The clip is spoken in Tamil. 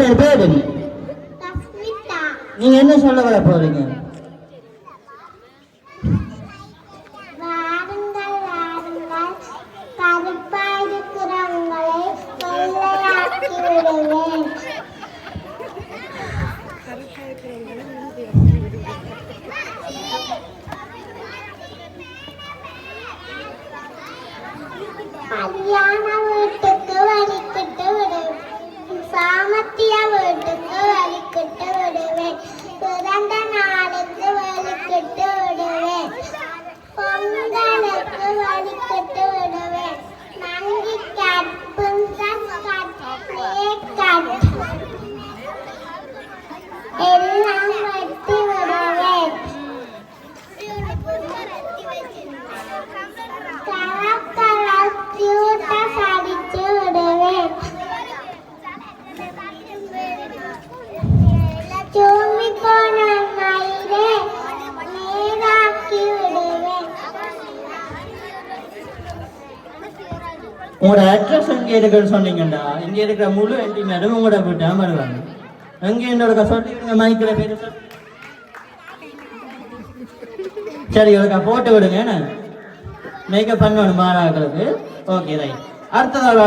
பேர் பேரு நீங்க என்ன சொல்ல வர போறீங்க? வீட்டுக்கு வலிக்கிட்டு விடுவேன், சாமத்திய வீட்டுக்கு வலிக்கிட்டு விடுவேன், பிறந்த நாளுக்கு வலிக்கிட்டு விடுவேன், பொங்கலுக்கு வலிக்கிட்டு விடுவேன், நங்கி கற்புந்தன் கட்டே கட் எல்லாம் வெட்டி விடுவேன், அடிச்சு விடுவேன், தூங்கி போன மயிலே நீராக்கி விடுவேன். உங்களோட அட்ரஸ் எங்க இருக்குன்னு சொன்னீங்கடா. இங்க இருக்கிற முழு என்டி மேடம் உங்களோட வீட்டா வருவாங்க. எங்க என்னோட சொல்லிடுங்க, மைக்கில பேரு சரி இவருக்கா போட்டு விடுங்க. மேக்கப் பண்ணணும் மாறாக்களுக்கு. Okay right. அடுத்ததாக